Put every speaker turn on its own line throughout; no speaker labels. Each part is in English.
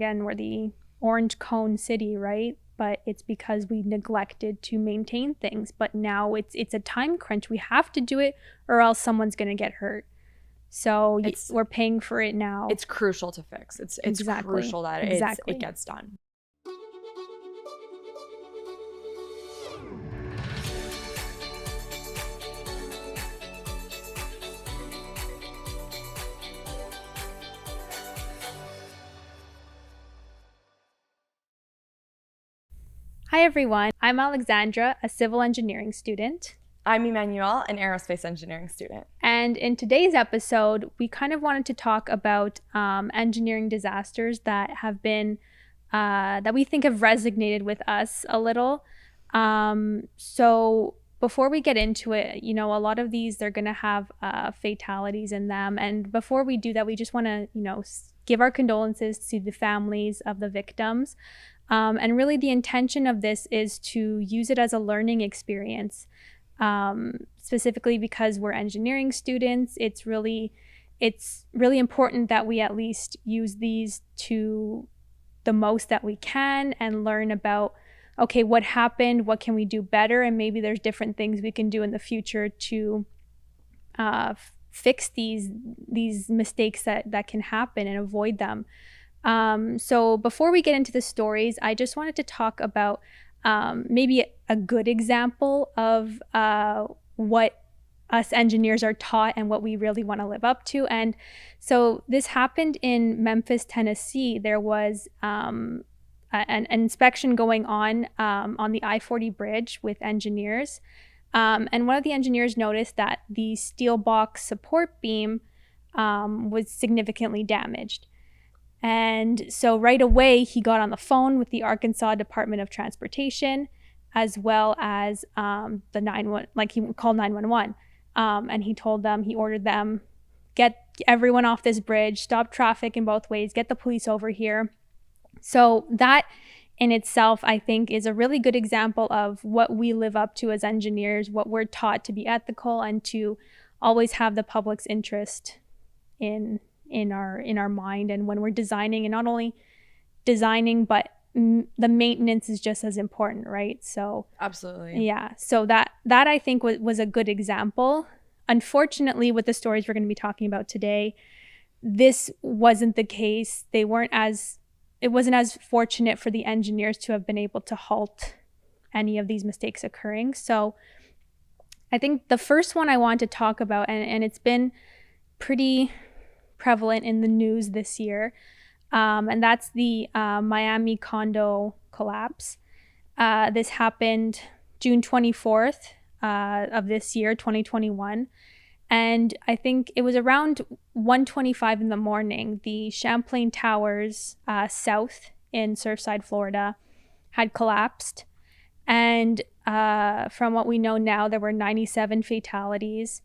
Again, we're the orange cone city, right? But it's because we neglected to maintain things. But now it's a time crunch. We have to do it or else someone's going to get hurt. So we're paying for it now.
It's crucial to fix. It's crucial that it gets done.
Hi everyone, I'm Alexandra, a civil engineering student.
I'm Emanuelle, an aerospace engineering student.
And in today's episode, we kind of wanted to talk about engineering disasters that have been, that we think have resonated with us a little. So before we get into it, a lot of these, they're going to have fatalities in them. And before we do that, we just want to, give our condolences to the families of the victims. And really the intention of this is to use it as a learning experience, specifically because we're engineering students. It's really important that we at least use these to the most that we can and learn about, okay, what happened, what can we do better, and maybe there's different things we can do in the future to fix these mistakes that can happen and avoid them. So before we get into the stories, I just wanted to talk about maybe a good example of what us engineers are taught and what we really want to live up to. And so this happened in Memphis, Tennessee. There was an inspection going on the I-40 bridge with engineers. And one of the engineers noticed that the steel box support beam was significantly damaged. And so right away, he got on the phone with the Arkansas Department of Transportation, as well as he called 911. And he told them, he ordered them, get everyone off this bridge, stop traffic in both ways, get the police over here. So that in itself, I think, is a really good example of what we live up to as engineers, what we're taught to be ethical and to always have the public's interest in our mind. And when we're designing, and not only designing, but the maintenance is just as important, right? So
absolutely,
yeah. So that I think was a good example. Unfortunately, with the stories we're going to be talking about today, this wasn't the case. It wasn't as fortunate for the engineers to have been able to halt any of these mistakes occurring. So I think the first one I want to talk about, and it's been pretty prevalent in the news this year, and that's the Miami condo collapse. This happened June 24th of this year, 2021. And I think it was around 1:25 in the morning. The Champlain Towers south in Surfside, Florida, had collapsed. And from what we know now, there were 97 fatalities,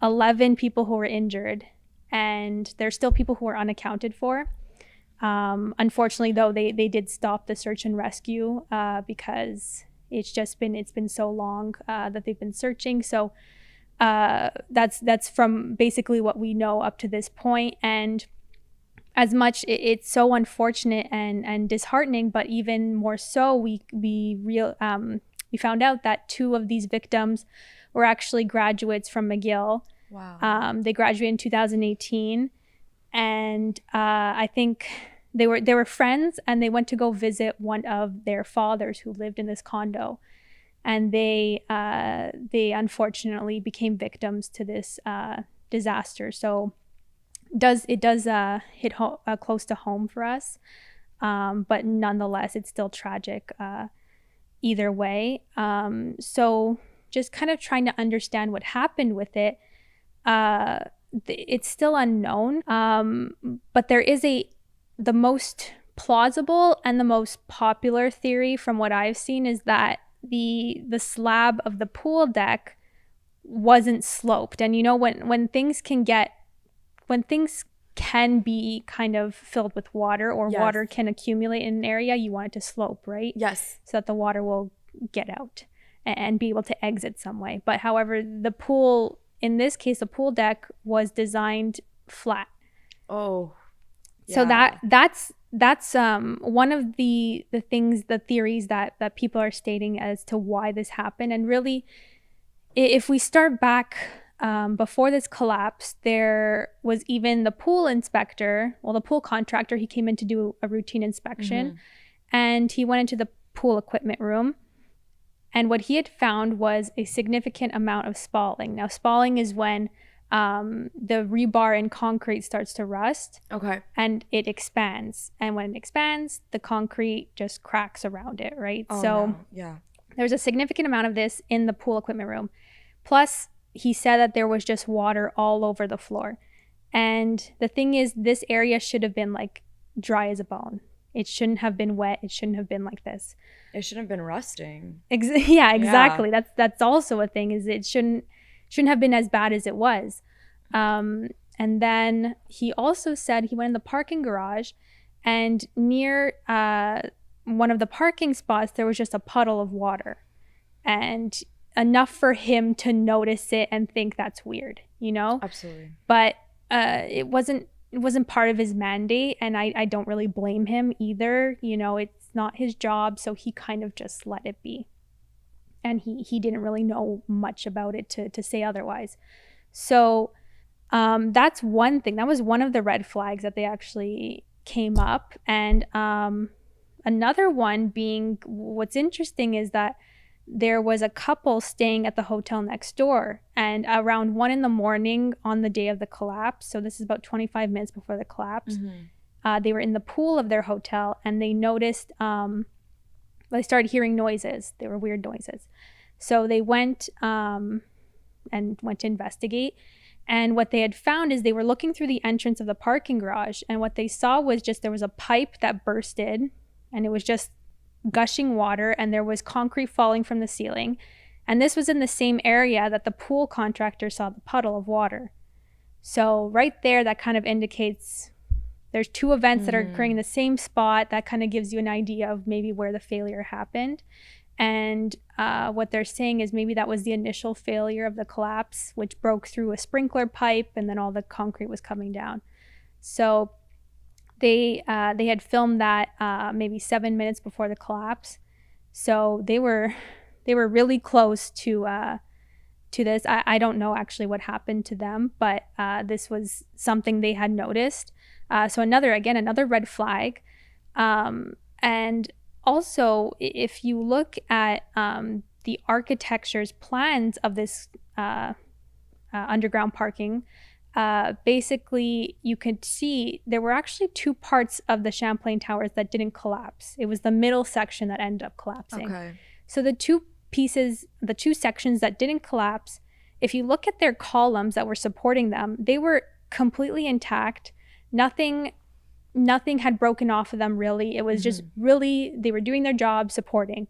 11 people who were injured, and there's still people who are unaccounted for. Unfortunately, though, they did stop the search and rescue because it's been so long that they've been searching. So that's from basically what we know up to this point. And as much it's so unfortunate and disheartening, but even more so, we found out that 2 of these victims were actually graduates from McGill.
Wow.
They graduated in 2018, and I think they were friends, and they went to go visit one of their fathers who lived in this condo, and they unfortunately became victims to this disaster. So it does hit close to home for us, but nonetheless, it's still tragic either way. So just kind of trying to understand what happened with it. It's still unknown, but there is the most plausible and the most popular theory from what I've seen is that the slab of the pool deck wasn't sloped. And when things can be kind of filled with water, or
yes,
water can accumulate in an area, you want it to slope, right?
Yes.
So that the water will get out and be able to exit some way. But however, the pool, in this case, the pool deck was designed flat.
Oh.
So that's one of the things, the theories that people are stating as to why this happened. And really, if we start back before this collapse, there was even the pool inspector, the pool contractor. He came in to do a routine inspection, and he went into the pool equipment room. And what he had found was a significant amount of spalling. Now, spalling is when the rebar in concrete starts to rust.
Okay.
And it expands. And when it expands, the concrete just cracks around it, right?
Oh,
so
no. Yeah.
There's a significant amount of this in the pool equipment room. Plus, he said that there was just water all over the floor. And the thing is, this area should have been like dry as a bone. It shouldn't have been wet. It shouldn't have been like this.
It shouldn't have been rusting.
Yeah, exactly. Yeah. That's also a thing, is it shouldn't have been as bad as it was. And then he also said he went in the parking garage, and near one of the parking spots, there was just a puddle of water. And enough for him to notice it and think that's weird, you know?
Absolutely.
But it wasn't part of his mandate, and I don't really blame him either. You know, it's not his job, so he kind of just let it be. And he didn't really know much about it to say otherwise. So that's one thing. That was one of the red flags that they actually came up. And another one being, what's interesting is that there was a couple staying at the hotel next door, and around 1 a.m. on the day of the collapse, so this is about 25 minutes before the collapse, they were in the pool of their hotel, and they noticed, they started hearing noises. They were weird noises. So they went to investigate, and what they had found is they were looking through the entrance of the parking garage, and what they saw was just there was a pipe that bursted, and it was just gushing water, and there was concrete falling from the ceiling. And this was in the same area that the pool contractor saw the puddle of water. So right there, that kind of indicates there's two events that are occurring in the same spot. That kind of gives you an idea of maybe where the failure happened. And what they're saying is maybe that was the initial failure of the collapse, which broke through a sprinkler pipe, and then all the concrete was coming down. So they had filmed that maybe 7 minutes before the collapse. So they were really close to this. I don't know actually what happened to them, but this was something they had noticed. So another red flag. And also, if you look at the architecture's plans of this underground parking, basically you could see there were actually two parts of the Champlain Towers that didn't collapse. It was the middle section that ended up collapsing. Okay. So the two sections that didn't collapse, if you look at their columns that were supporting them, they were completely intact. Nothing had broken off of them, really. It was just really, they were doing their job supporting.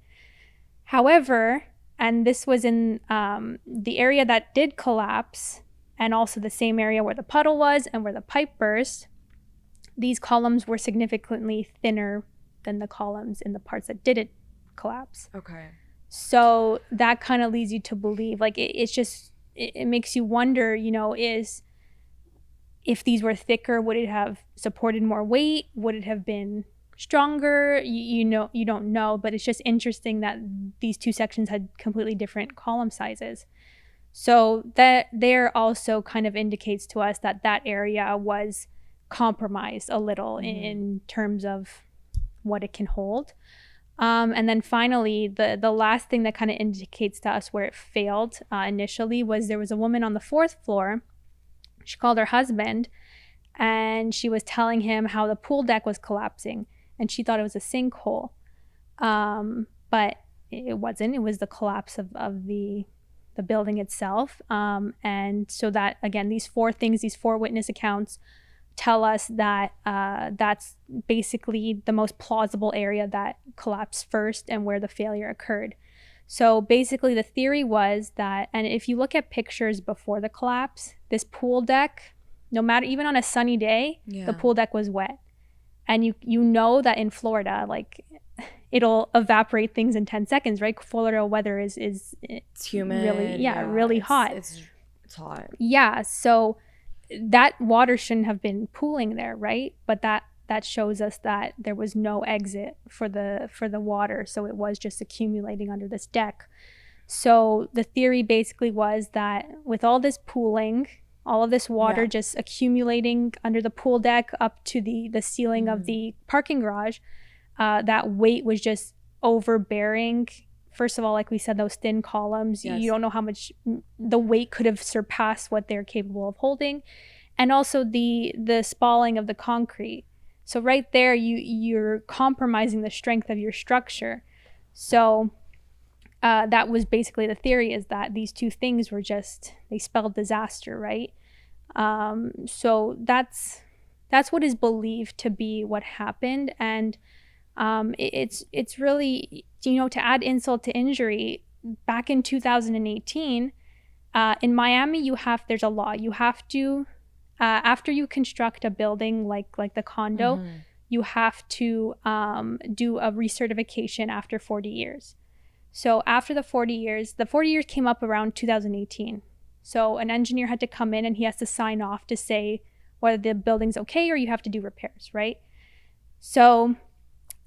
However, and this was in the area that did collapse, and also the same area where the puddle was and where the pipe burst, these columns were significantly thinner than the columns in the parts that didn't collapse. Okay. So that kind of leads you to believe, like, it makes you wonder, you know, if these were thicker, would it have supported more weight? Would it have been stronger? You don't know, but it's just interesting that these two sections had completely different column sizes. So that there also kind of indicates to us that area was compromised a little in terms of what it can hold. And then finally, the last thing that kind of indicates to us where it failed initially was there was a woman on the 4th floor. She called her husband, and she was telling him how the pool deck was collapsing, and she thought it was a sinkhole. But it wasn't. It was the collapse of the building itself. And so that, again, these four witness accounts tell us that that's basically the most plausible area that collapsed first and where the failure occurred. So basically the theory was that, and if you look at pictures before the collapse, this pool deck, no matter, even on a sunny day, the pool deck was wet. And you know that in Florida, like, it'll evaporate things in 10 seconds, right? Florida weather is
it's humid,
really hot.
It's hot.
Yeah, so that water shouldn't have been pooling there, right? But that that shows us that there was no exit for the water, so it was just accumulating under this deck. So the theory basically was that with all this pooling, all of this water just accumulating under the pool deck up to the ceiling of the parking garage, that weight was just overbearing. First of all, like we said, those thin columns, you don't know how much the weight could have surpassed what they're capable of holding. And also the spalling of the concrete. So right there, you're compromising the strength of your structure. So that was basically the theory, is that these two things were just, they spelled disaster, right? So that's what is believed to be what happened. And it's really, to add insult to injury, back in 2018, in Miami, there's a law. You have to, after you construct a building like the condo, you have to do a recertification after 40 years. So after the 40 years came up around 2018. So an engineer had to come in and he has to sign off to say whether the building's okay or you have to do repairs, right? So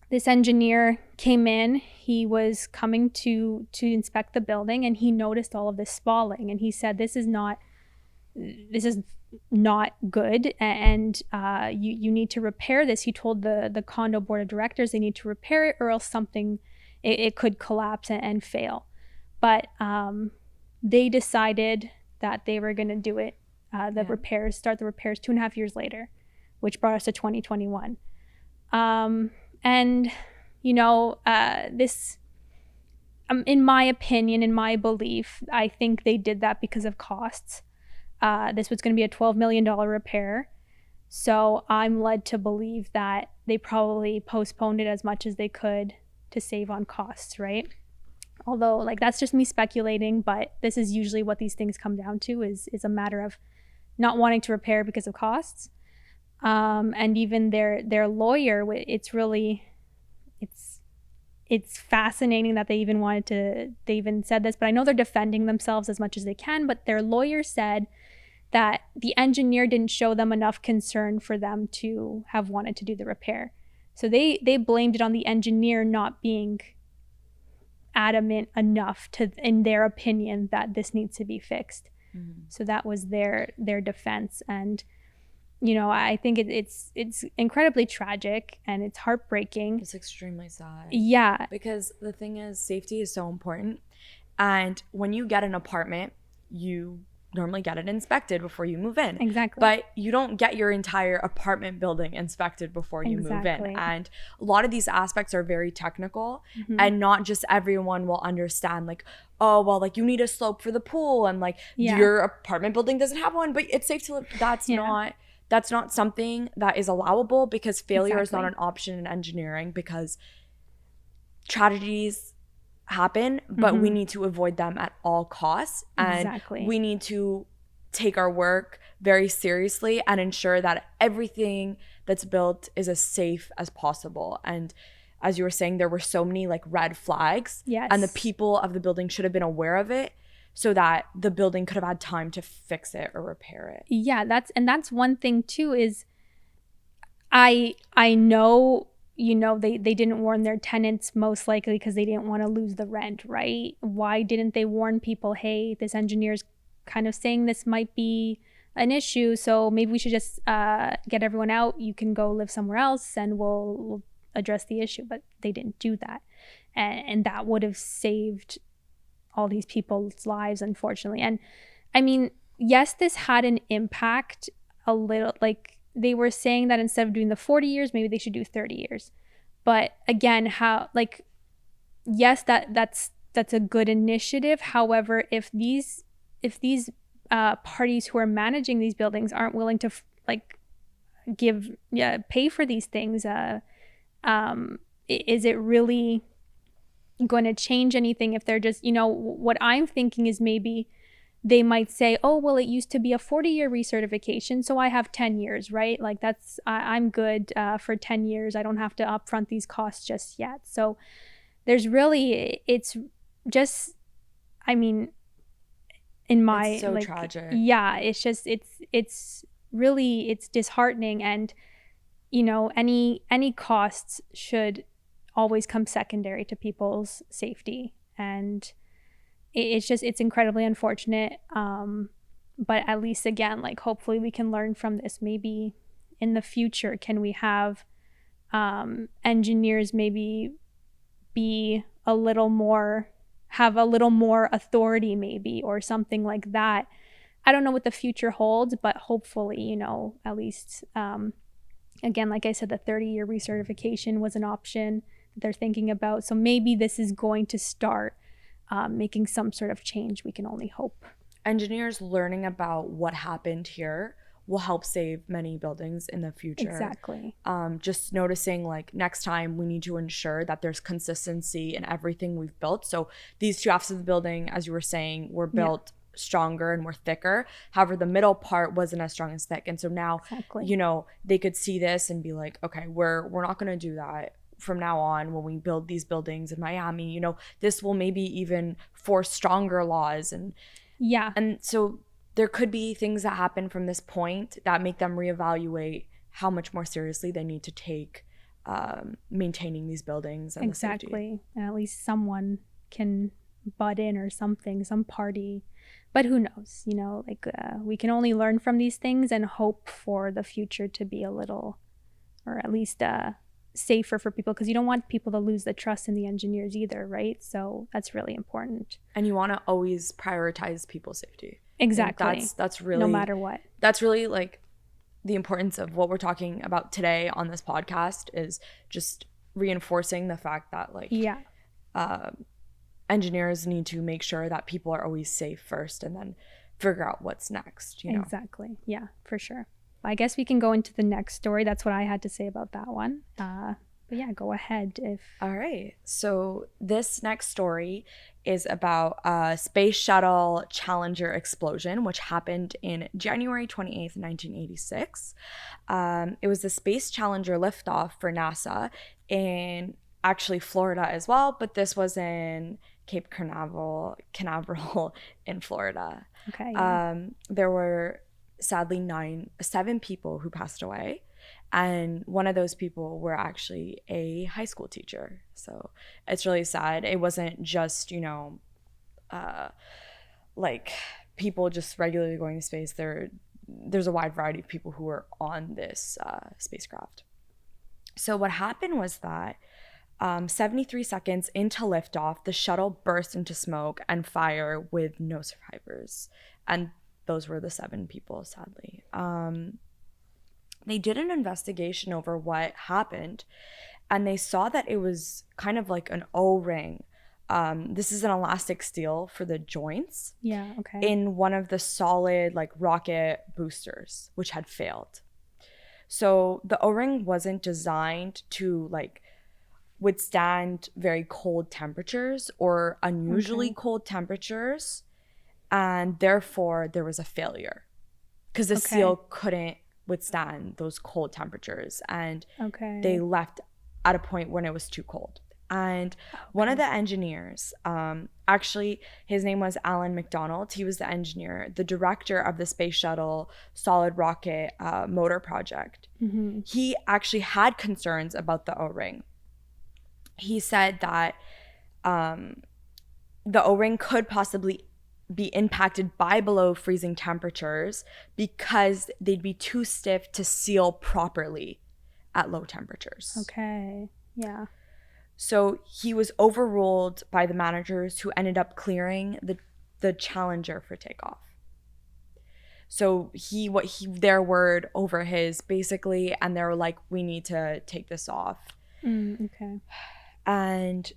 this engineer came in, he was coming to inspect the building, and he noticed all of this spalling, and he said, this is not good, and you need to repair this. He told the condo board of directors they need to repair it, or else it could collapse and fail. But they decided that they were going to do it, start the repairs 2.5 years later, which brought us to 2021. And this, in my opinion, in my belief, I think they did that because of costs. This was going to be a $12 million repair. So I'm led to believe that they probably postponed it as much as they could to save on costs, right? Although, that's just me speculating, but this is usually what these things come down to, is a matter of not wanting to repair because of costs. And even their lawyer, it's fascinating that they even said this, but I know they're defending themselves as much as they can, but their lawyer said that the engineer didn't show them enough concern for them to have wanted to do the repair. So they blamed it on the engineer not being adamant enough in their opinion, that this needs to be fixed. So that was their defense. And I think it's incredibly tragic, and it's heartbreaking.
It's extremely sad.
Yeah.
Because the thing is, safety is so important. And when you get an apartment, you normally get it inspected before you move in.
Exactly.
But you don't get your entire apartment building inspected before you move in. And a lot of these aspects are very technical, and not just everyone will understand, you need a slope for the pool, and your apartment building doesn't have one, but it's safe to live. That's not something that is allowable, because failure is not an option in engineering, because tragedies happen, but we need to avoid them at all costs. And we need to take our work very seriously and ensure that everything that's built is as safe as possible. And as you were saying, there were so many red flags, and the people of the building should have been aware of it, so that the building could have had time to fix it or repair it. Yeah,
that's one thing too, is I know, they didn't warn their tenants, most likely because they didn't want to lose the rent, right? Why didn't they warn people, hey, this engineer's kind of saying this might be an issue, so maybe we should just get everyone out, you can go live somewhere else, and we'll address the issue. But they didn't do that, and that would have saved all these people's lives, unfortunately. And I mean, yes, this had an impact a little. They were saying that instead of doing the 40 years, maybe they should do 30 years. But again, yes, that's a good initiative. However, if these parties who are managing these buildings aren't willing to pay for these things, is it really going to change anything if they're just, what I'm thinking is maybe they might say, oh, well, it used to be a 40-year recertification, so I have 10 years, right? I'm good for 10 years. I don't have to upfront these costs just yet. So it's just, in my,
it's so tragic.
Yeah, it's just, it's really disheartening. And any costs should always come secondary to people's safety. And it's incredibly unfortunate. But at least, again, like, hopefully we can learn from this. Maybe in the future, can we have engineers maybe have a little more authority, maybe, or something like that. I don't know what the future holds, but hopefully, at least, again, like I said, the 30-year recertification was an option that they're thinking about. So maybe this is going to start making some sort of change. We can only hope.
Engineers learning about what happened here will help save many buildings in the future.
Exactly.
Just noticing, like, next time we need to ensure that there's consistency in everything we've built. So these two halves of the building, as you were saying, were built stronger and more thicker. However, the middle part wasn't as strong as thick. And so now, they could see this and be like, okay, we're not going to do that from now on when we build these buildings in Miami. This will maybe even force stronger laws. And so there could be things that happen from this point that make them reevaluate how much more seriously they need to take maintaining these buildings and
exactly.
the safety.
And at least someone can butt in or something, some party. But who knows? We can only learn from these things and hope for the future to be a little, or at least safer for people, because you don't want people to lose the trust in the engineers either, right? So that's really important.
And you want to always prioritize people's safety.
Exactly.
That's really,
no matter what.
That's really, like, the importance of what we're talking about today on this podcast, is just reinforcing the fact that, like, engineers need to make sure that people are always safe first, and then figure out what's next.
Exactly. Yeah, for sure. I guess we can go into the next story. That's what I had to say about that one. But yeah, go ahead.
All right. So this next story is about a Space Shuttle Challenger explosion, which happened in January 28th, 1986. It was the Space Challenger liftoff for NASA in actually Florida as well, but this was in Cape Canaveral in Florida.
Okay. Yeah.
There were sadly 7 people who passed away, and one of those people were actually a high school teacher. So it's really sad. It wasn't just like people just regularly going to space. There's a wide variety of people who were on this spacecraft. So what happened was that 73 seconds into liftoff, the shuttle burst into smoke and fire with no survivors. And those were the 7 people, sadly. They did an investigation over what happened, and they saw that it was kind of like an O-ring. This is an elastic steel for the joints.
Yeah, okay.
In one of the solid, like, rocket boosters, which had failed. So the O-ring wasn't designed to, like, withstand very cold temperatures or unusually cold temperatures, and therefore there was a failure because the seal couldn't withstand those cold temperatures, and they left at a point when it was too cold. And one of the engineers, actually his name was Alan McDonald, he was the engineer, the director of the Space Shuttle solid rocket motor project.
Mm-hmm.
He actually had concerns about the O-ring. He said that the O-ring could possibly be impacted by below freezing temperatures because they'd be too stiff to seal properly at low temperatures.
Okay, yeah.
So he was overruled by the managers, who ended up clearing the Challenger for takeoff. So their word over his, basically, and they were like, we need to take this off.
Okay.
And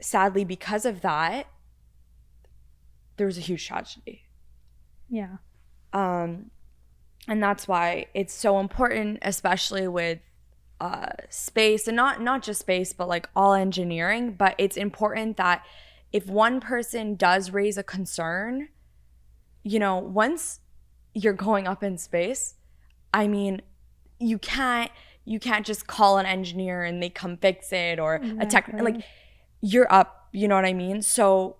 sadly, because of that, there was a huge tragedy.
Yeah.
And that's why it's so important, especially with space, and not just space, but like all engineering. But it's important that if one person does raise a concern, once you're going up in space, I mean, you can't just call an engineer and they come fix it, or a tech, like, you're up, you know what I mean? So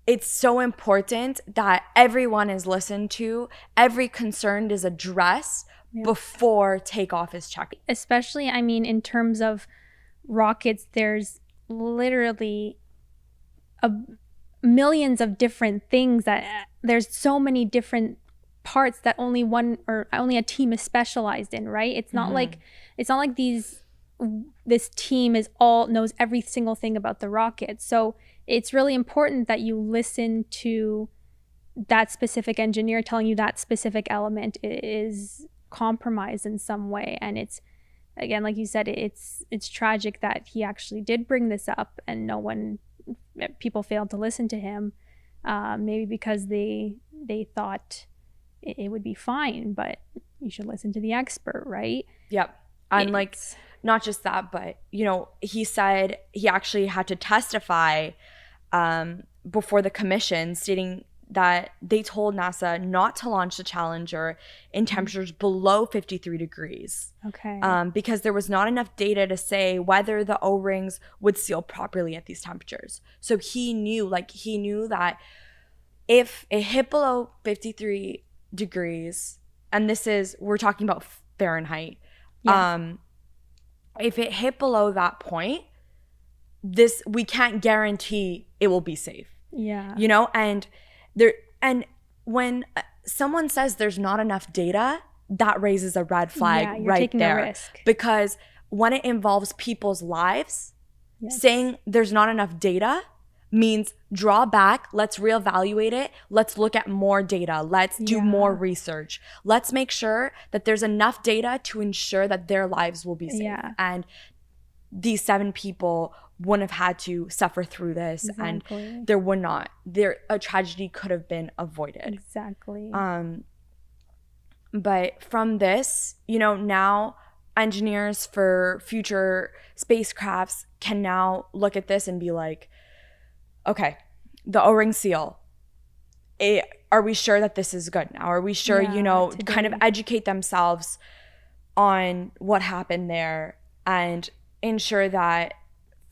it's so important that everyone is listened to, every concern is addressed before takeoff is checked.
Especially, I mean, in terms of rockets, there's literally millions of different things that there's so many different parts that only a team is specialized in, right? It's not like this team knows every single thing about the rocket. So it's really important that you listen to that specific engineer telling you that specific element is compromised in some way. And it's, again, like you said, it's tragic that he actually did bring this up and people failed to listen to him, maybe because they thought it would be fine, but you should listen to the expert, right?
Yep. And not just that, but he said he actually had to testify before the commission, stating that they told NASA not to launch the Challenger in temperatures below 53 degrees.
Okay.
Because there was not enough data to say whether the O-rings would seal properly at these temperatures. So he knew that if it hit below 53 degrees, and we're talking about Fahrenheit, if it hit below that point, we can't guarantee it will be safe.
Yeah.
And when someone says there's not enough data, that raises a red flag
you're taking
there.
A risk.
Because when it involves people's lives, saying there's not enough data means draw back, let's reevaluate it, let's look at more data, let's do more research. Let's make sure that there's enough data to ensure that their lives will be safe. Yeah. And these 7 people wouldn't have had to suffer through this, and a tragedy could have been avoided.
Exactly.
But from this, now engineers for future spacecrafts can now look at this and be like, okay, the O-ring seal, are we sure that this is good now? Are we sure, kind of educate themselves on what happened there and ensure that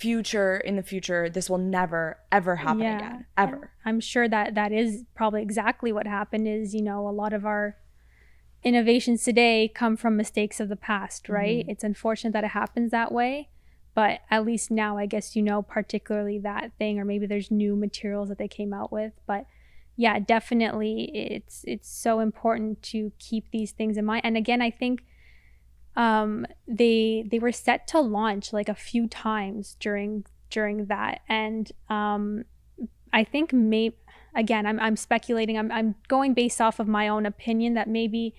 in the future, this will never, ever happen again, ever.
I'm sure that is probably exactly what happened is, a lot of our innovations today come from mistakes of the past, right? It's unfortunate that it happens that way. But at least now, I guess particularly that thing, or maybe there's new materials that they came out with. But yeah, definitely, it's so important to keep these things in mind. And again, I think they were set to launch like a few times during that, and I think I'm speculating. I'm going based off of my own opinion that maybe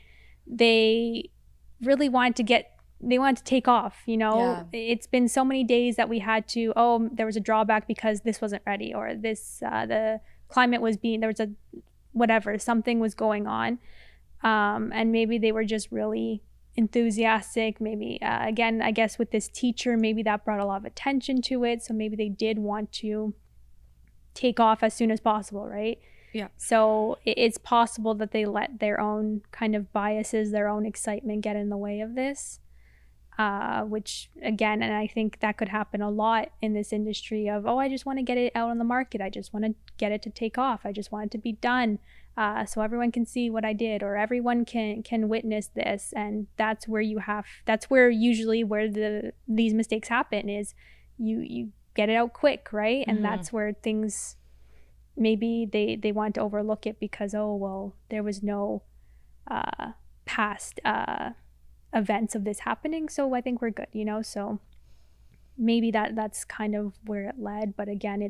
they really wanted to take off, It's been so many days that we had to, there was a drawback because this wasn't ready, or this, the climate was something was going on. And maybe they were just really enthusiastic. Maybe, again, I guess with this teacher, maybe that brought a lot of attention to it. So maybe they did want to take off as soon as possible, right?
Yeah.
So it's possible that they let their own kind of biases, their own excitement get in the way of this. Which again, and I think that could happen a lot in this industry of, I just want to get it out on the market. I just want to get it to take off. I just want it to be done. So everyone can see what I did, or everyone can witness this. And that's where usually these mistakes happen is you get it out quick, right? And that's where things, maybe they want to overlook it because, there was no past events of this happening, so I think we're good, so maybe that's kind of where it led. But again,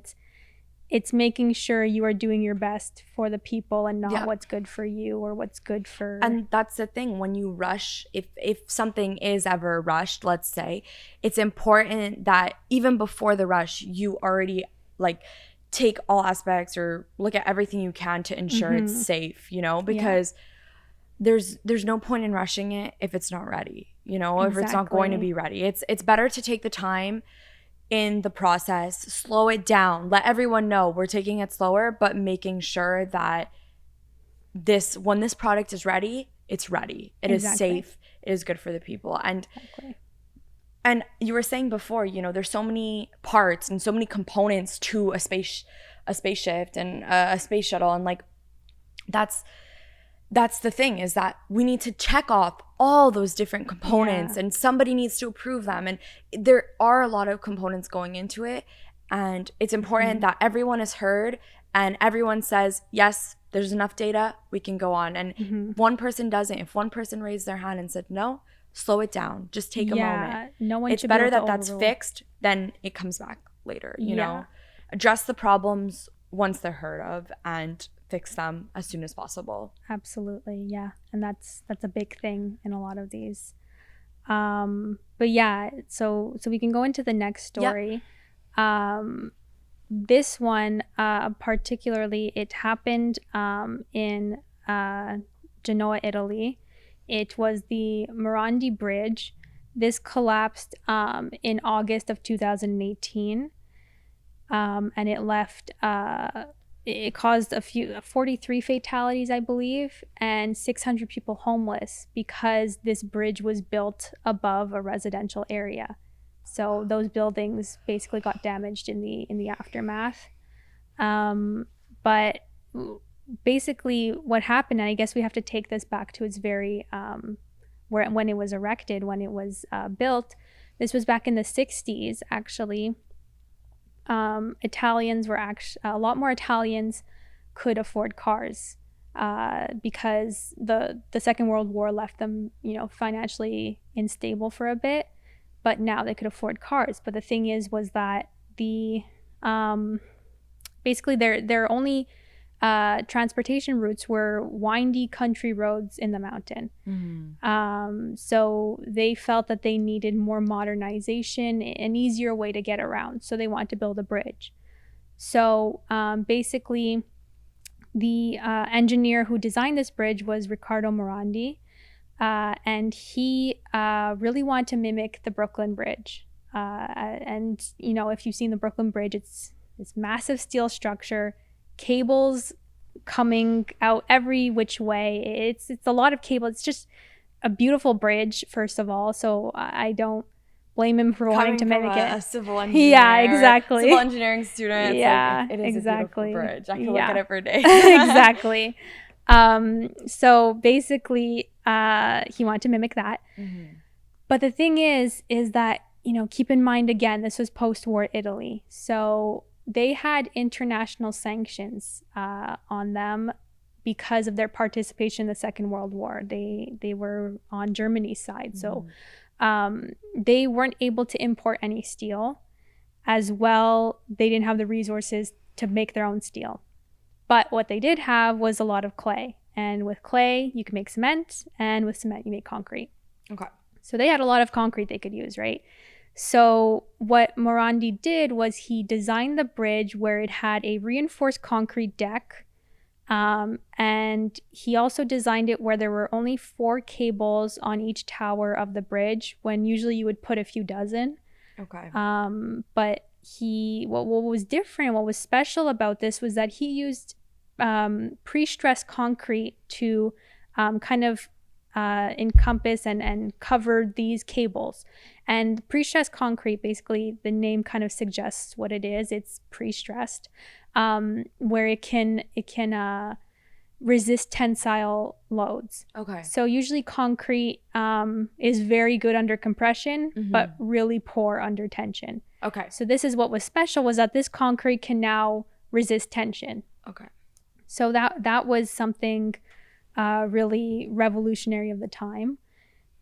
it's making sure you are doing your best for the people and not what's good for you or what's good for.
And that's the thing, when you rush, if something is ever rushed, let's say, it's important that even before the rush you already take all aspects or look at everything you can to ensure it's safe, because there's no point in rushing it if it's not ready, if it's not going to be ready. It's better to take the time in the process, slow it down, let everyone know we're taking it slower, but making sure that when this product is ready, it's ready. It is safe. It is good for the people. And you were saying before, there's so many parts and so many components to a spaceship and a space shuttle, and that's the thing, is that we need to check off all those different components, and somebody needs to approve them. And there are a lot of components going into it. And it's important that everyone is heard and everyone says, yes, there's enough data, we can go on. And one person doesn't. If one person raised their hand and said, no, slow it down. Just take a moment.
No one
it's
should
better
be able
that
to
that's
overrule.
fixed than it comes back later, you know? Address the problems once they're heard of and fix them as soon as possible.
Absolutely, yeah. And that's a big thing in a lot of these. But yeah, so we can go into the next story. This one particularly, it happened in Genoa, Italy. It was the Mirandi Bridge. This collapsed in August of 2018, and it left it caused 43 fatalities, I believe, and 600 people homeless because this bridge was built above a residential area. So those buildings basically got damaged in the aftermath. But basically what happened, and I guess we have to take this back to its very, when it was erected, when it was built. This was back in the 60s, actually. Italians were a lot more Italians could afford cars because the Second World War left them, financially unstable for a bit. But now they could afford cars. But the thing was that basically their only transportation routes were windy country roads in the mountain. So they felt that they needed more modernization, an easier way to get around. So they wanted to build a bridge. So basically the engineer who designed this bridge was Riccardo Morandi. And he really wanted to mimic the Brooklyn Bridge. And, if you've seen the Brooklyn Bridge, it's this massive steel structure, cables coming out every which way. It's a lot of cable. It's just a beautiful bridge, first of all. So I don't blame him for wanting to mimic it.
A civil engineer.
Yeah, exactly.
Civil engineering student. It's it is
exactly.
A beautiful bridge. I can look at it for days.
Exactly. So basically, he wanted to mimic that. But the thing is that, keep in mind, again, this was post-war Italy. So they had international sanctions on them because of their participation in the Second World War. They were on Germany's side. So they weren't able to import any steel. As well, they didn't have the resources to make their own steel. But what they did have was a lot of clay. And with clay, you can make cement. And with cement, you make concrete.
Okay.
So they had a lot of concrete they could use, right? So what Morandi did was he designed the bridge where it had a reinforced concrete deck. And he also designed it where there were only 4 cables on each tower of the bridge, when usually you would put a few dozen.
Okay.
But what was different, what was special about this was that he used pre-stressed concrete to kind of encompass and cover these cables. And pre-stressed concrete, basically the name kind of suggests what it is. It's pre-stressed, where it can resist tensile loads.
Okay.
So usually concrete is very good under compression, but really poor under tension.
Okay.
So this is what was special, was that this concrete can now resist tension.
Okay.
So that was something really revolutionary of the time.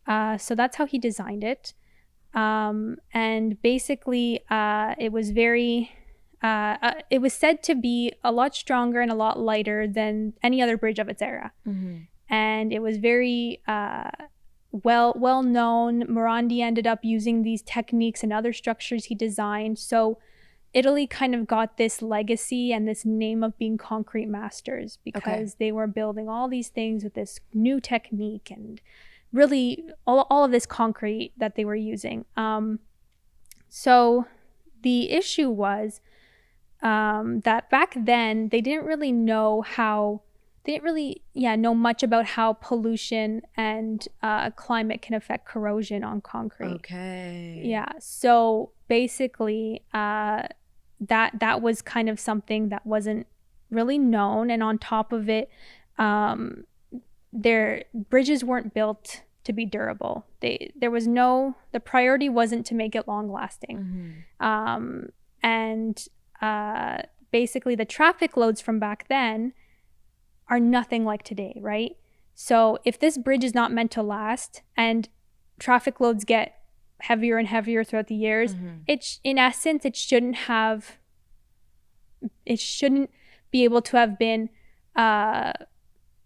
So that's how he designed it. And basically it was very... it was said to be a lot stronger and a lot lighter than any other bridge of its era. And it was very well known. Morandi ended up using these techniques and other structures he designed. So Italy kind of got this legacy and this name of being concrete masters, because they were building all these things with this new technique and really all of this concrete that they were using. So the issue was that back then they didn't really know much about how pollution and climate can affect corrosion on concrete.
Okay.
Yeah. So basically, that was kind of something that wasn't really known. And on top of it, bridges weren't built to be durable. The priority wasn't to make it long lasting. And basically the traffic loads from back then are nothing like today, right? So if this bridge is not meant to last and traffic loads get heavier and heavier throughout the years, in essence, it shouldn't be able to have been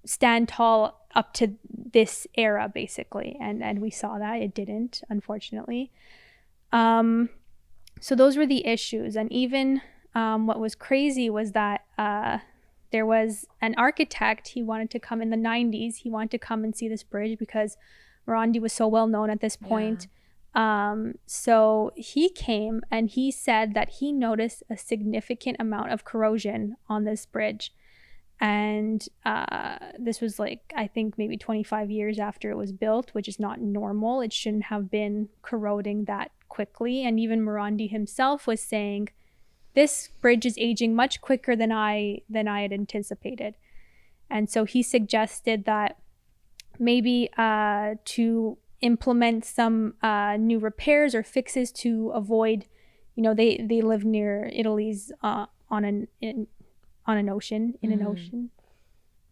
stand tall up to this era, basically. And we saw that it didn't, unfortunately. So those were the issues. And even what was crazy was that there was an architect. He wanted to come in the 90s. He wanted to come and see this bridge because Mirandi was so well known at this point. So he came and he said that he noticed a significant amount of corrosion on this bridge. And this was like, I think maybe 25 years after it was built, which is not normal. It shouldn't have been corroding that quickly. And even Mirandi himself was saying, this bridge is aging much quicker than I had anticipated. And so he suggested that maybe to implement some new repairs or fixes to avoid, they live near Italy's on an ocean,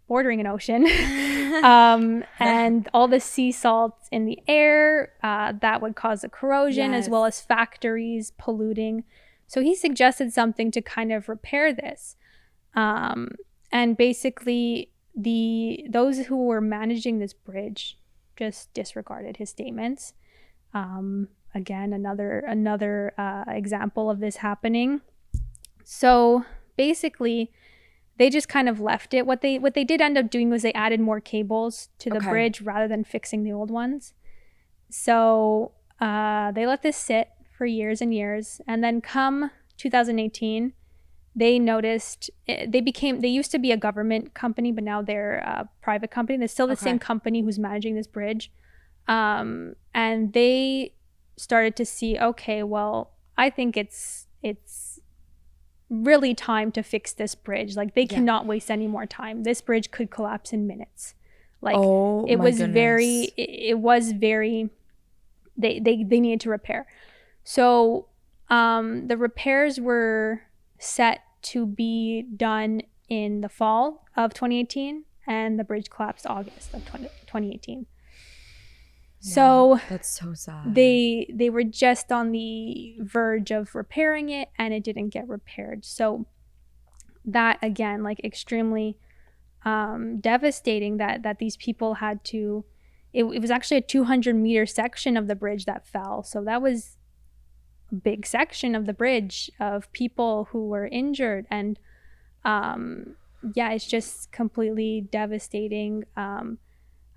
bordering an ocean, and all the sea salts in the air that would cause a corrosion, as well as factories polluting. So he suggested something to kind of repair this, and basically those who were managing this bridge just disregarded his statements. Again, another example of this happening. So basically, they just kind of left it. What they did end up doing was they added more cables to the bridge rather than fixing the old ones. So they let this sit for years and years, and then come 2018, they noticed they used to be a government company, but now they're a private company. They're still the same company who's managing this bridge, and they started to see, okay, well, I think it's really time to fix this bridge. Like, they cannot waste any more time. This bridge could collapse in minutes. Like, it was very they needed to repair. So the repairs were set to be done in the fall of 2018, and the bridge collapsed August of 2018. So
that's so sad.
They were just on the verge of repairing it, and it didn't get repaired. So that, again, like, extremely devastating that these people had to. It was actually a 200-meter section of the bridge that fell. So that was a big section of the bridge of people who were injured, and it's just completely devastating.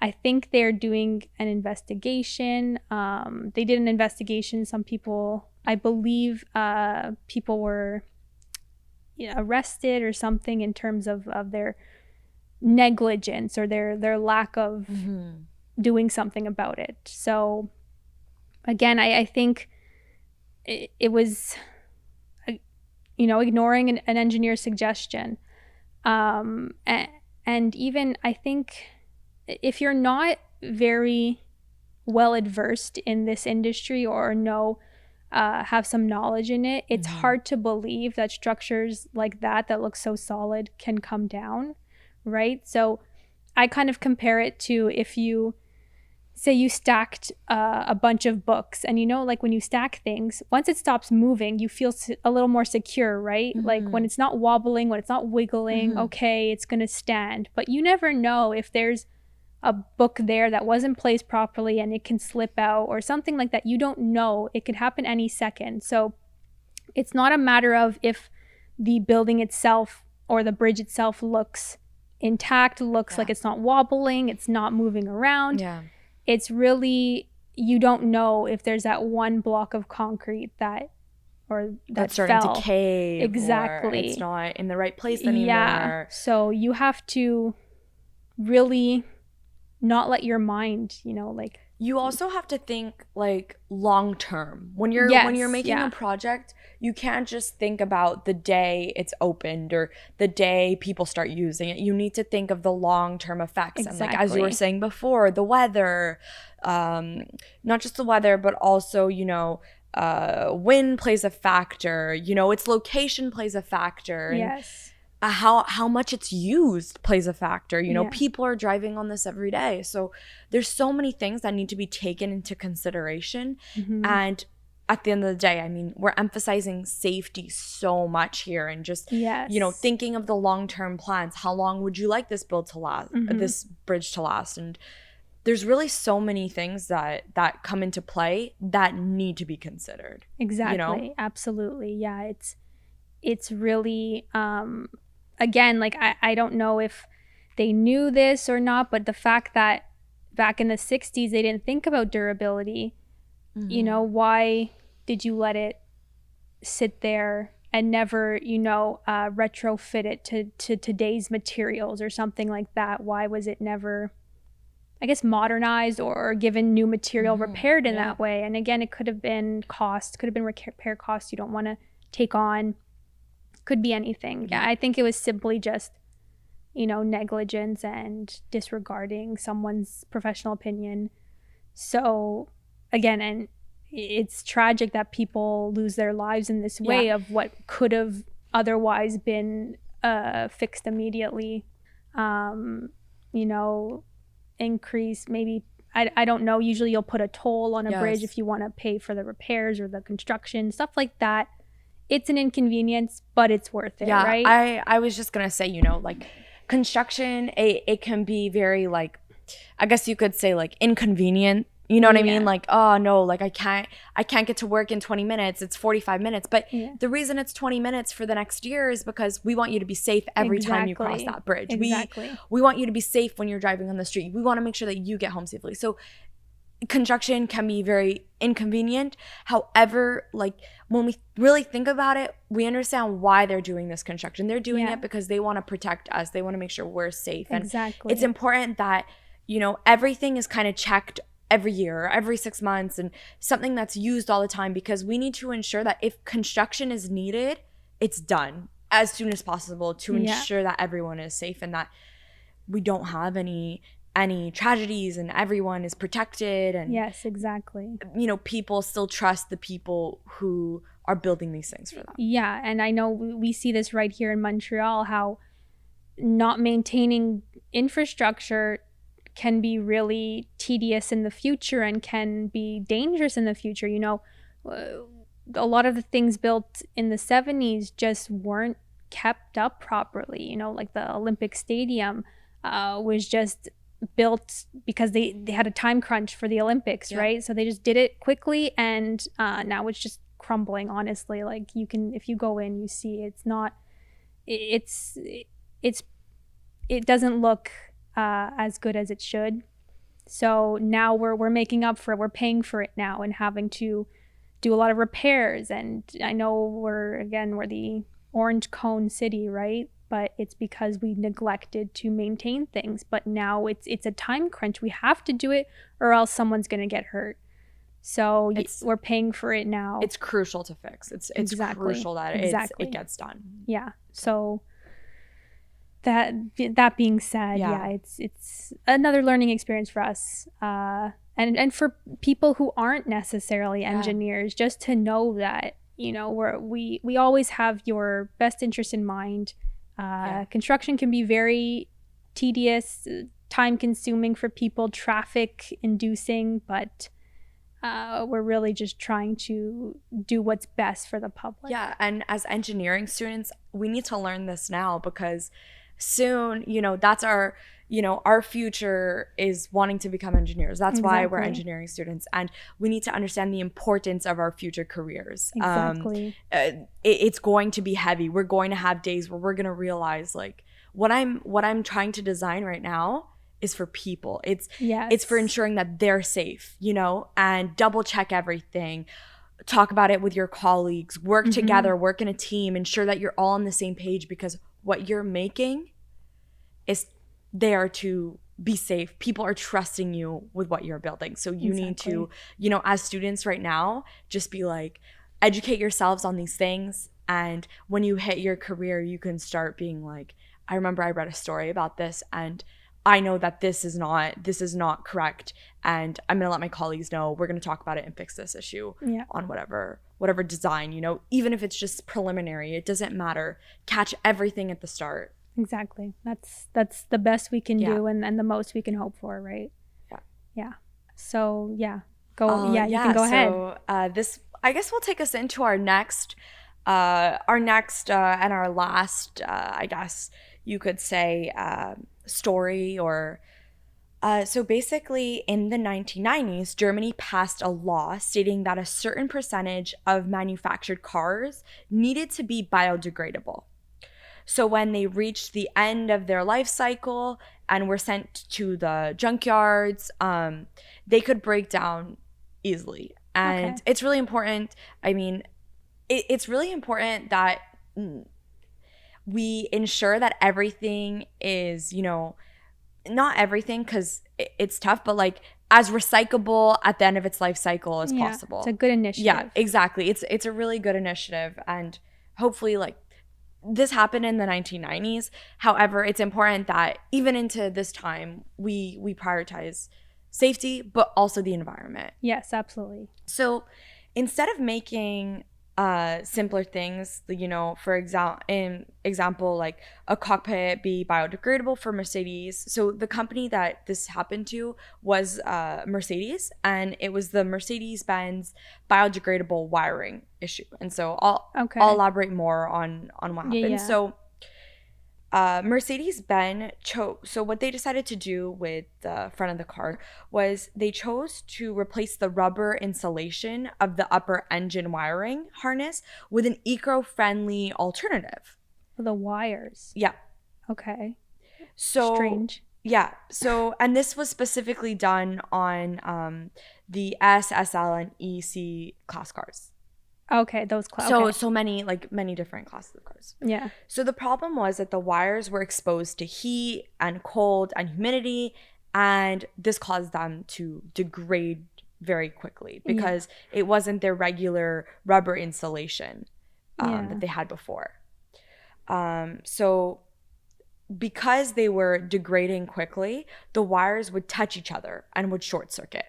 I think they're doing an investigation. They did an investigation. Some people, I believe, people were arrested or something in terms of their negligence or their lack of doing something about it. So again, I think it was, ignoring an engineer's suggestion. And even, I think, if you're not very well adversed in this industry or have some knowledge in it, it's hard to believe that structures like that look so solid can come down, right? So I kind of compare it to if you say you stacked a bunch of books, and like when you stack things, once it stops moving, you feel a little more secure, right? Like when it's not wobbling, when it's not wiggling, okay, it's gonna stand. But you never know if there's a book there that wasn't placed properly and it can slip out or something like that. You don't know. It could happen any second. So it's not a matter of if the building itself or the bridge itself looks intact, looks like it's not wobbling, it's not moving around.
Yeah.
It's really, you don't know if there's that one block of concrete that's starting
to cave.
Exactly.
Or it's not in the right place anymore.
Yeah. So you have to really not let your mind,
You also have to think like long term. When you're making a project, you can't just think about the day it's opened or the day people start using it. You need to think of the long term effects. And like as you were saying before, the weather, not just the weather, but also, you know, wind plays a factor, you know, its location plays a factor. And
yes.
How much it's used plays a factor. You know, people are driving on this every day. So there's so many things that need to be taken into consideration. And at the end of the day, I mean, we're emphasizing safety so much here and just, you know, thinking of the long-term plans. How long would you like this build to last, this bridge to last? And there's really so many things that come into play that need to be considered.
Exactly. You know? Absolutely. Yeah. It's really, again, like I don't know if they knew this or not, but the fact that back in the 60s, they didn't think about durability, you know, why did you let it sit there and never, you know, retrofit it to today's materials or something like that? Why was it never, I guess, modernized or given new material, repaired in that way? And again, it could have been repair costs you don't want to take on. Could be anything. Yeah, I think it was simply just, you know, negligence and disregarding someone's professional opinion. So again, and it's tragic that people lose their lives in this way of what could have otherwise been fixed immediately. You know, increase maybe, I don't know, usually you'll put a toll on a bridge if you want to pay for the repairs or the construction, stuff like that. It's an inconvenience, but it's worth it, right?
I was just going to say, you know, like construction, it can be very like, I guess you could say like inconvenient. You know what I mean? Like, oh no, like I can't get to work in 20 minutes. It's 45 minutes. But the reason it's 20 minutes for the next year is because we want you to be safe every time you cross that bridge. We want you to be safe when you're driving on the street. We want to make sure that you get home safely. So construction can be very inconvenient. However, like when we really think about it, we understand why they're doing this construction. They're doing it because they want to protect us. They want to make sure we're safe. And it's important that, you know, everything is kind of checked every year, every 6 months, and something that's used all the time, because we need to ensure that if construction is needed, it's done as soon as possible to ensure that everyone is safe and that we don't have any tragedies and everyone is protected. And
yes, exactly.
You know, people still trust the people who are building these things for them.
Yeah, and I know we see this right here in Montreal, how not maintaining infrastructure can be really tedious in the future and can be dangerous in the future. You know, a lot of the things built in the 70s just weren't kept up properly. You know, like the Olympic Stadium was just built because they had a time crunch for the Olympics, right? So they just did it quickly, and now it's just crumbling, honestly. Like you can, if you go in, you see it doesn't look as good as it should. So now we're making up for it. We're paying for it now and having to do a lot of repairs. And I know we're the orange cone city, right? But it's because we neglected to maintain things. But now it's a time crunch. We have to do it or else someone's going to get hurt. So we're paying for it now.
It's crucial to fix. It's crucial that it gets done.
Yeah. So that being said, it's another learning experience for us, and for people who aren't necessarily engineers, just to know that, you know, we always have your best interest in mind. Construction can be very tedious, time consuming for people, traffic inducing, but we're really just trying to do what's best for the public.
Yeah, and as engineering students, we need to learn this now, because soon, you know, that's our future is wanting to become engineers. That's why we're engineering students, and we need to understand the importance of our future careers.
Exactly.
It's going to be heavy. We're going to have days where we're going to realize, like, what I'm trying to design right now is for people. It's for ensuring that they're safe, you know, and double check everything. Talk about it with your colleagues, work together, work in a team, ensure that you're all on the same page, because what you're making is there to be safe. People are trusting you with what you're building. So you need to, as students right now, just be like, educate yourselves on these things. And when you hit your career, you can start being like, I remember I read a story about this, and I know that this is not correct, and I'm gonna let my colleagues know. We're gonna talk about it and fix this issue on whatever design, even if it's just preliminary. It doesn't matter. Catch everything at the start.
Exactly. That's the best we can do, and the most we can hope for, right? Yeah. So you can go ahead.
So this, I guess, will take us into our next and our last, I guess you could say, story. Or so basically, in the 1990s, Germany passed a law stating that a certain percentage of manufactured cars needed to be biodegradable. So when they reached the end of their life cycle and were sent to the junkyards, they could break down easily. And it's really important. I mean, it's really important that we ensure that everything is, not everything, because it's tough, but like as recyclable at the end of its life cycle as possible.
It's a good initiative.
Yeah, exactly. It's a really good initiative. And hopefully, like, this happened in the 1990s. However, it's important that even into this time, we prioritize safety, but also the environment.
Yes, absolutely.
So instead of making simpler things, for example, like a cockpit be biodegradable for Mercedes. So the company that this happened to was Mercedes, and it was the Mercedes-Benz biodegradable wiring issue. And so I'll elaborate more on what happened.
Yeah.
So Mercedes-Benz so what they decided to do with the front of the car was they chose to replace the rubber insulation of the upper engine wiring harness with an eco-friendly alternative.
The wires.
Yeah.
Okay.
So
strange.
Yeah. So, and this was specifically done on the S, SL, and EC class cars.
Okay, those classes.
So many different classes of cars.
Yeah.
So the problem was that the wires were exposed to heat and cold and humidity, and this caused them to degrade very quickly because it wasn't their regular rubber insulation that they had before. So because they were degrading quickly, the wires would touch each other and would short circuit.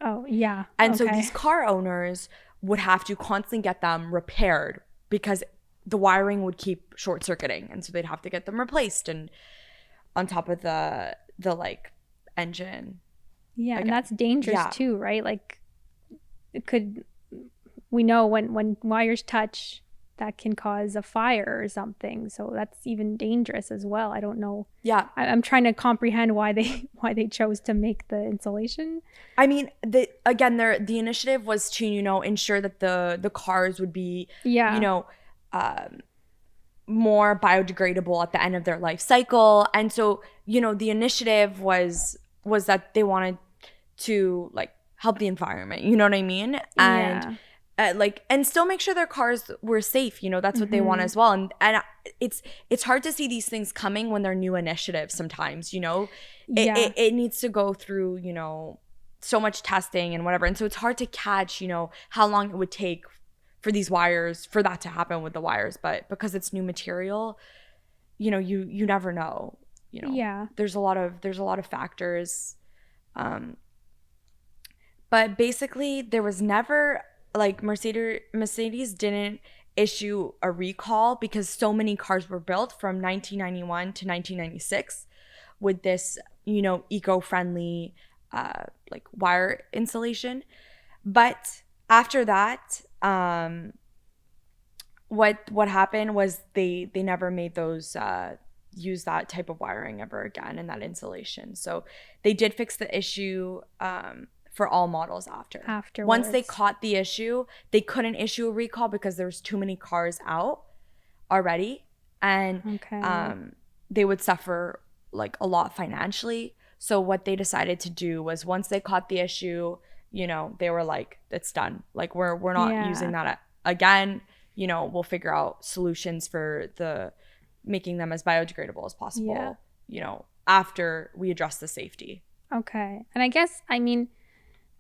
Oh, yeah.
And so these car owners would have to constantly get them repaired because the wiring would keep short circuiting, and so they'd have to get them replaced, and on top of the like engine.
Yeah, and that's dangerous too, right? Like we know when wires touch, that can cause a fire or something. So that's even dangerous as well. I don't know.
Yeah.
I'm trying to comprehend why they chose to make the insulation.
I mean, the initiative was to, ensure that the cars would be, more biodegradable at the end of their life cycle. And so, the initiative was that they wanted to like help the environment, you know what I mean? And and still make sure their cars were safe, that's what they want as well. And it's hard to see these things coming when they're new initiatives sometimes, it needs to go through, so much testing and whatever. And so it's hard to catch, how long it would take for these wires, for that to happen with the wires. But because it's new material, you never know, there's a lot of factors. But basically there was never, like, Mercedes didn't issue a recall because so many cars were built from 1991 to 1996 with this, eco-friendly like wire insulation. But after that, what happened was they never made those use that type of wiring ever again in that insulation. So they did fix the issue for all models afterwards. Once they caught the issue, they couldn't issue a recall because there was too many cars out already, and they would suffer like a lot financially. So what they decided to do was, once they caught the issue, they were like, it's done. Like, we're not using that again. We'll figure out solutions for making them as biodegradable as possible. after we address the safety.
Okay. And I guess, I mean,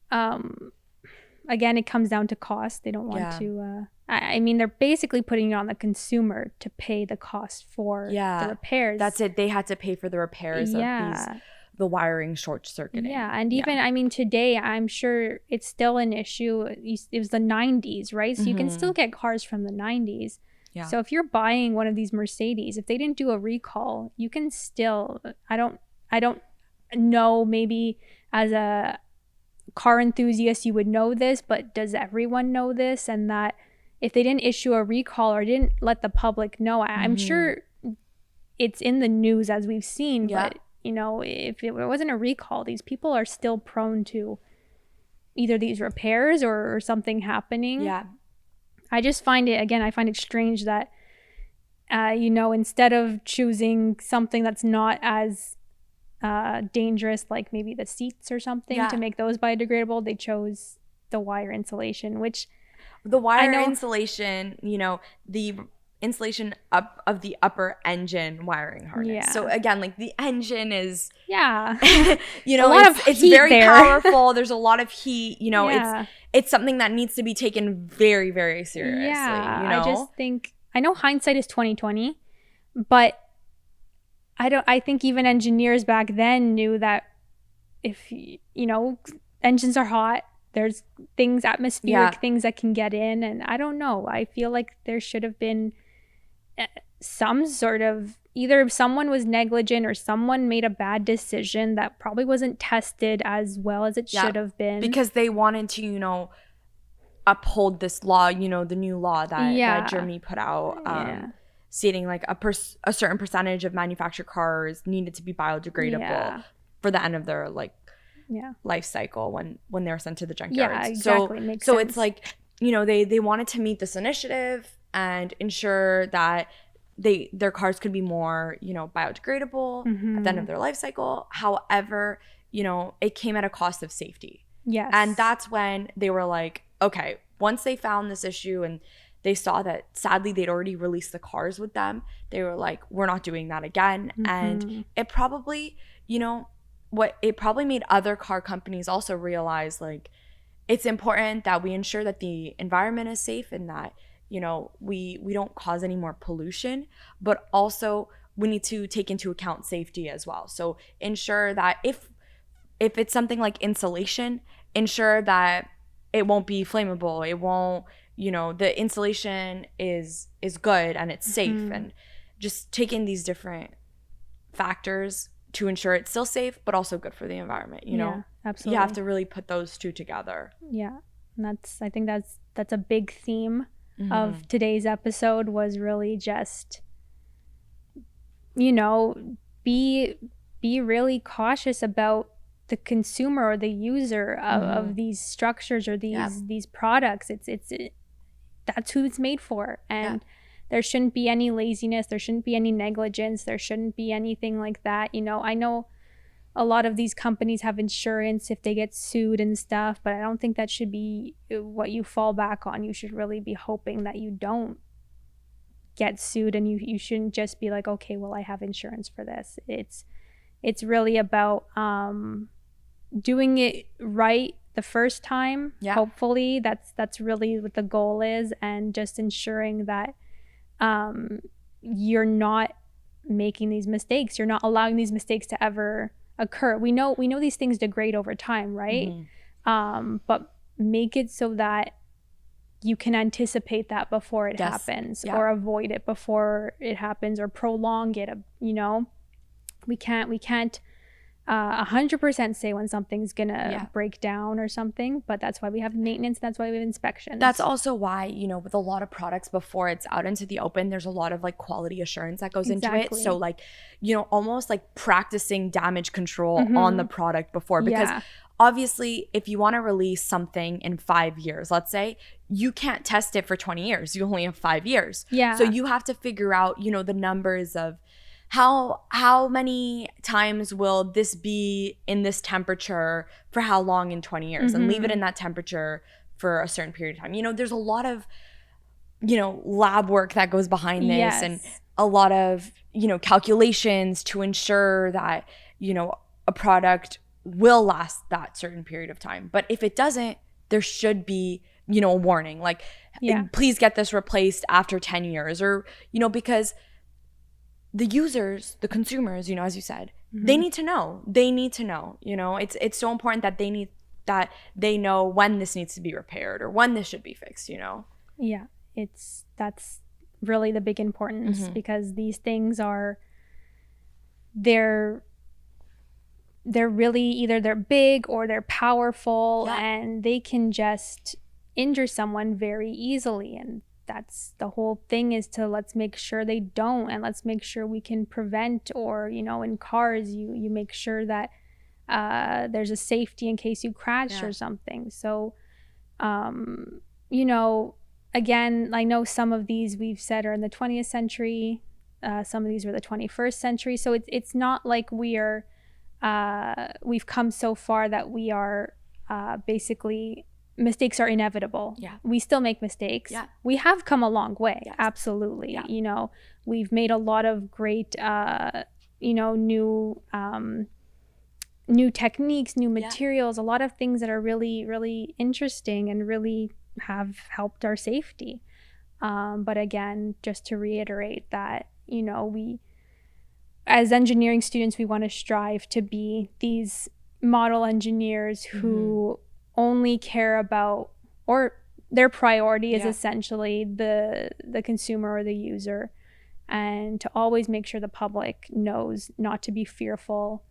again, it comes down to cost. They don't want to, I mean, they're basically putting it on the consumer to pay the cost for the repairs.
That's it. They had to pay for the repairs of the wiring short-circuiting.
Yeah. And even, I mean, today, I'm sure it's still an issue. It was the 90s, right? So you can still get cars from the 90s. Yeah. So if you're buying one of these Mercedes, if they didn't do a recall, you can still, I don't know, maybe as a car enthusiast you would know this, but does everyone know this? And that if they didn't issue a recall or didn't let the public know, I'm sure it's in the news as we've seen, but you know, if it wasn't a recall, these people are still prone to either these repairs or something happening.
Yeah.
I just find it, again, I find it strange that, you know, instead of choosing something that's not as dangerous, like maybe the seats or something, to make those biodegradable, they chose the wire insulation, which...
The wire insulation, you know, the insulation up of the upper engine wiring harness. Yeah. So again, like the engine is...
Yeah.
you know, it's very powerful. There's a lot of heat, you know, it's something that needs to be taken very, very seriously.
Yeah,
you know?
I just think, I know hindsight is 20/20, but I think even engineers back then knew that if, you know, engines are hot, there's things, atmospheric things that can get in. And I don't know. I feel like there should have been some sort of, either someone was negligent or someone made a bad decision that probably wasn't tested as well as it should have been.
Because they wanted to, you know, uphold this law, you know, the new law that Germany put out. Stating like a certain percentage of manufactured cars needed to be biodegradable for the end of their life cycle when they're sent to the junkyards.
Yeah, exactly. Makes sense.
It's like, you know, they wanted to meet this initiative and ensure that their cars could be more, you know, biodegradable at the end of their life cycle. However, you know, it came at a cost of safety.
Yes.
And that's when they were like, okay, once they found this issue and they saw that sadly they'd already released the cars with them, they were like, we're not doing that again. And it probably, you know, it probably made other car companies also realize, like, it's important that we ensure that the environment is safe and that, you know, we don't cause any more pollution, but also we need to take into account safety as well. So ensure that if it's something like insulation, ensure that it won't be flammable. It won't, you know, the insulation is good and it's safe, and just taking these different factors to ensure it's still safe but also good for the environment, you know.
Absolutely.
You have to really put those two together.
Yeah. And I think that's a big theme of today's episode, was really just, you know, be really cautious about the consumer or the user of these structures or these products. It's that's who it's made for. And there shouldn't be any laziness, there shouldn't be any negligence, there shouldn't be anything like that. You know, I know a lot of these companies have insurance if they get sued and stuff, but I don't think that should be what you fall back on. You should really be hoping that you don't get sued, and you shouldn't just be like, okay, well, I have insurance for this. It's really about doing it right the first time. Hopefully that's really what the goal is, and just ensuring that you're not making these mistakes, you're not allowing these mistakes to ever occur. We know these things degrade over time, right? But make it so that you can anticipate that before it happens, or avoid it before it happens, or prolong it. You know, we can't 100% say when something's gonna break down or something, but that's why we have maintenance. That's why we have inspections.
That's also why, you know, with a lot of products, before it's out into the open, there's a lot of like quality assurance that goes into it. So like, you know, almost like practicing damage control on the product before, because obviously if you want to release something in 5 years, let's say, you can't test it for 20 years. You only have 5 years. So you have to figure out, you know, the numbers of how many times will this be in this temperature for how long in 20 years, and leave it in that temperature for a certain period of time. You know, there's a lot of, you know, lab work that goes behind this, and a lot of, calculations to ensure that, a product will last that certain period of time. But if it doesn't, there should be, a warning, like, please get this replaced after 10 years, or, because the users, the consumers, as you said, they need to know. It's so important that they know when this needs to be repaired or when this should be fixed,
Yeah, that's really the big importance, because these things they're really, either they're big or they're powerful, and they can just injure someone very easily. And that's the whole thing, is to let's make sure they don't, and let's make sure we can prevent, or, in cars, you make sure that there's a safety in case you crash or something. So, again, I know some of these we've said are in the 20th century. Some of these were the 21st century. So it's not like we've come so far that we are basically, mistakes are inevitable. Yeah. We still make mistakes. Yeah. We have come a long way. Yes. Absolutely. Yeah. We've made a lot of great, new techniques, new materials, a lot of things that are really, really interesting and really have helped our safety. But again, just to reiterate that, we, as engineering students, we want to strive to be these model engineers who only care about, or their priority is essentially the consumer or the user, and to always make sure the public knows not to be fearful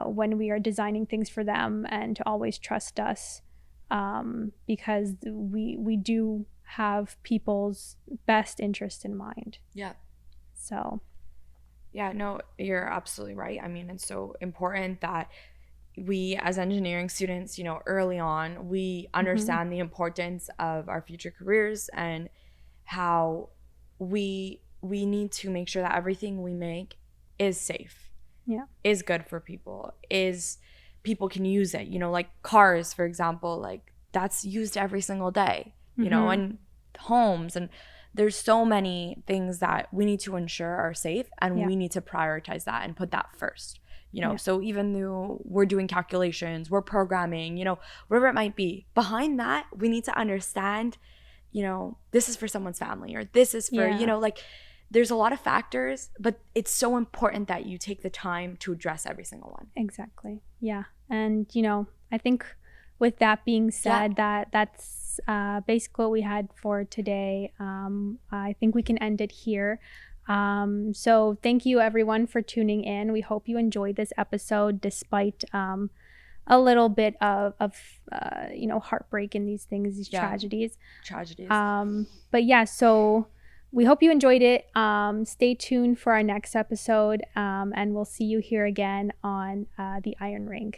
when we are designing things for them, and to always trust us, because we do have people's best interest in mind. Yeah. So.
Yeah, no, you're absolutely right. I mean, it's so important that we, as engineering students, early on, we understand the importance of our future careers, and how we need to make sure that everything we make is safe, is good for people, is people can use it, like cars, for example, like that's used every single day, and homes, and there's so many things that we need to ensure are safe, and we need to prioritize that and put that first. So even though we're doing calculations, we're programming, whatever it might be, behind that, we need to understand, this is for someone's family, or this is for, like, there's a lot of factors, but it's so important that you take the time to address every single one.
Exactly. Yeah. And, I think with that being said, that's basically what we had for today. I think we can end it here. So thank you everyone for tuning in. We hope you enjoyed this episode, despite a little bit of heartbreak in these things, these tragedies. But yeah, so we hope you enjoyed it. Stay tuned for our next episode, and we'll see you here again on the Iron Ring.